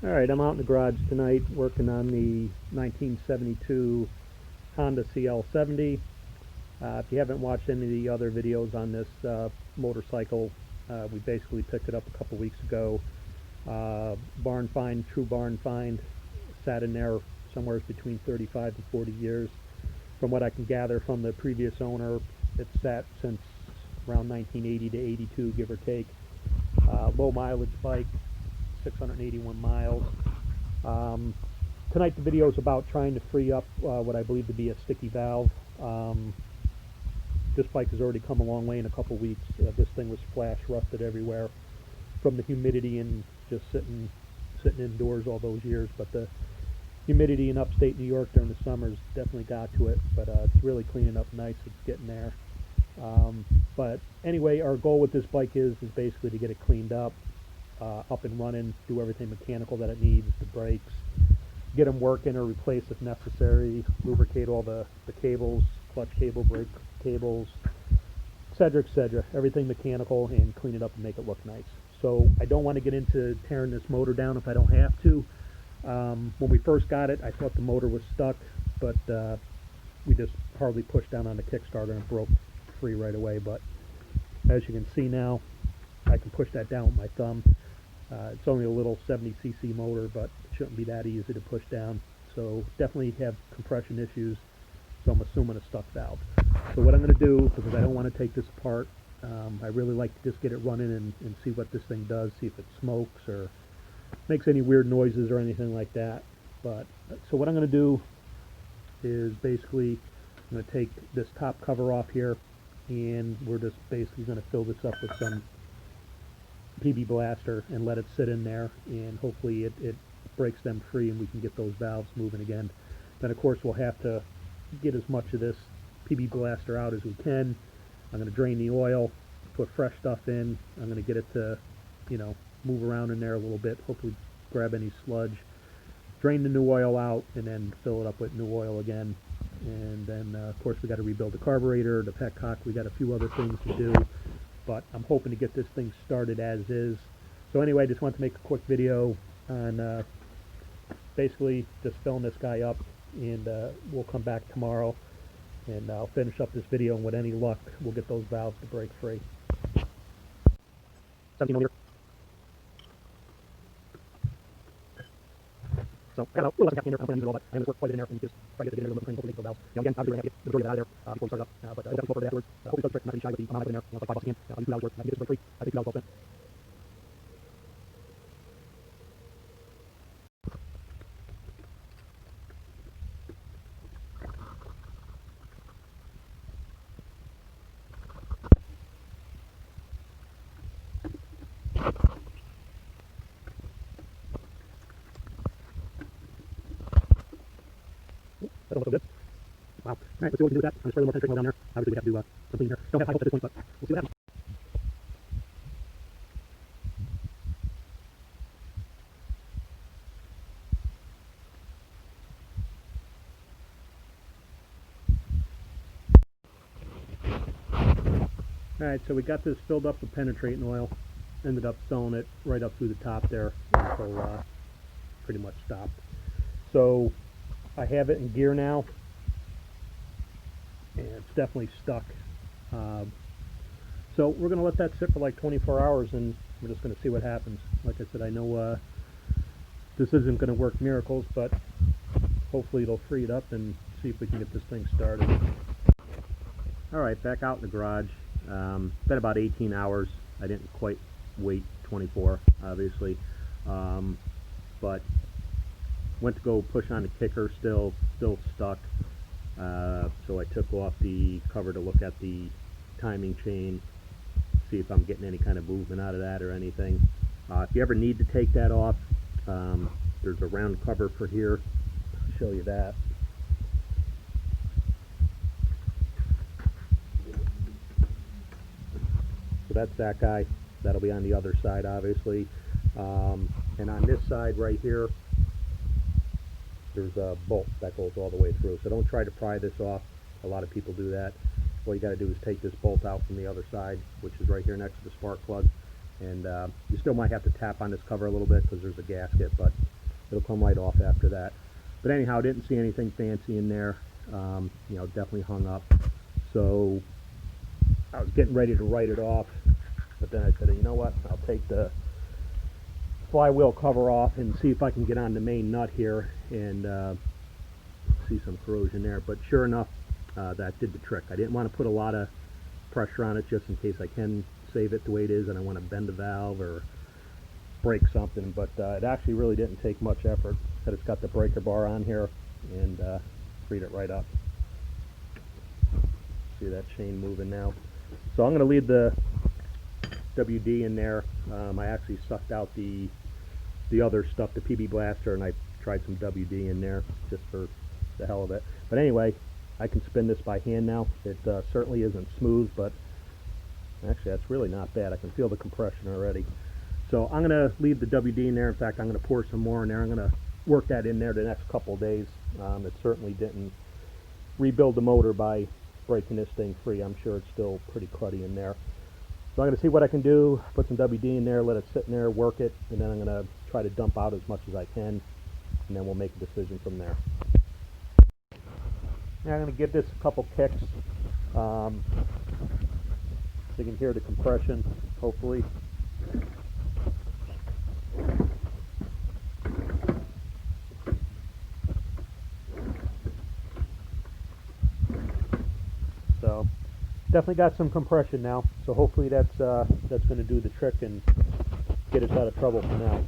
Alright, I'm out in the garage tonight working on the 1972 Honda CL70. If you haven't watched any of the other videos on this motorcycle, we basically picked it up a couple weeks ago. Barn find, true barn find, sat in there somewhere between 35 and 40 years. From what I can gather from the previous owner, it's sat since around 1980 to 82, give or take. Low mileage bike, 681 miles. Tonight the video is about trying to free up what I believe to be a sticky valve. This bike has already come a long way in a couple weeks. This thing was flash rusted everywhere from the humidity and just sitting indoors all those years. But the humidity in upstate New York during the summers definitely got to it. But it's really cleaning up nice. It's getting there. But anyway, our goal with this bike is basically to get it cleaned up and running, do everything mechanical that it needs, the brakes, get them working or replace if necessary, lubricate all the cables, clutch cable, brake cables, etc., everything mechanical, and clean it up and make it look nice. So I don't want to get into tearing this motor down if I don't have to. When we first got it, I thought the motor was stuck, but we just hardly pushed down on the Kickstarter and it broke free right away. But as you can see now, I can push that down with my thumb. It's only a little 70cc motor, but it shouldn't be that easy to push down. So definitely have compression issues, so I'm assuming a stuck valve. So what I'm going to do, because I don't want to take this apart, I really like to just get it running and see what this thing does, see if it smokes or makes any weird noises or anything like that. But so what I'm going to do is basically I'm going to take this top cover off here, and we're just basically going to fill this up with some PB Blaster and let it sit in there, and hopefully it breaks them free and we can get those valves moving again. Then of course we'll have to get as much of this PB Blaster out as we can. I'm going to drain the oil, put fresh stuff in. I'm going to get it to, move around in there a little bit, hopefully grab any sludge, drain the new oil out, and then fill it up with new oil again. And then of course we got to rebuild the carburetor, the petcock. We got a few other things to do, but I'm hoping to get this thing started as is. So anyway, I just want to make a quick video on basically just filling this guy up, and we'll come back tomorrow and I'll finish up this video, and with any luck we'll get those valves to break free. 17mm. So I got a little less than half in there. I'm going to use it all, but I'm going to work quite a bit in there and just try to get a little bit of hopefully make those valves. Again, obviously we're going to get the majority of that out of there before we start up, but I'll definitely go for it afterwards. Hopefully it does trick. I'm not going to shy with the amount I put in there. It's like $5 a can. I'll use 2 valves worth. I can get this break free. I think 2 valves well spent. That don't look so good. Wow. All right, let's see what we can do with that. I'm going to spray a little more penetrating oil down there. Obviously we have to do something here. Don't have high hopes at this point, but we'll see what happens. Alright, so we got this filled up with penetrating oil. Ended up filling it right up through the top there until pretty much stopped. So I have it in gear now, and it's definitely stuck. So we're going to let that sit for like 24 hours, and we're just going to see what happens. Like I said, I know this isn't going to work miracles, but hopefully it'll free it up and see if we can get this thing started. Alright, back out in the garage. Been about 18 hours. I didn't quite wait 24, obviously, but went to go push on the kicker, still stuck. So I took off the cover to look at the timing chain, see if I'm getting any kind of movement out of that or anything. If you ever need to take that off, there's a round cover for here. I'll show you that. So that's that guy. That'll be on the other side, obviously. And on this side right here, there's a bolt that goes all the way through. So don't try to pry this off. A lot of people do that. All you got to do is take this bolt out from the other side, which is right here next to the spark plug, and you still might have to tap on this cover a little bit because there's a gasket, but it'll come right off after that. But anyhow, didn't see anything fancy in there. You know, definitely hung up. So I was getting ready to write it off, but then I said, you know what, I'll take the flywheel cover off and see if I can get on the main nut here and see some corrosion there. But sure enough, that did the trick. I didn't want to put a lot of pressure on it just in case I can save it the way it is and I want to bend the valve or break something, but it actually really didn't take much effort. That it's got the breaker bar on here and freed it right up. See that chain moving now. So I'm going to leave the WD in there. I actually sucked out the other stuff, the PB Blaster, and I tried some WD in there just for the hell of it. But anyway, I can spin this by hand now. It certainly isn't smooth, but actually that's really not bad. I can feel the compression already. So I'm going to leave the WD in there. In fact, I'm going to pour some more in there. I'm going to work that in there the next couple of days. It certainly didn't rebuild the motor by breaking this thing free. I'm sure it's still pretty cruddy in there. So I'm going to see what I can do, put some WD in there, let it sit in there, work it, and then I'm going to try to dump out as much as I can, and then we'll make a decision from there. Now I'm going to give this a couple kicks. So you can hear the compression, hopefully. So definitely got some compression now. So hopefully that's going to do the trick and get us out of trouble for now.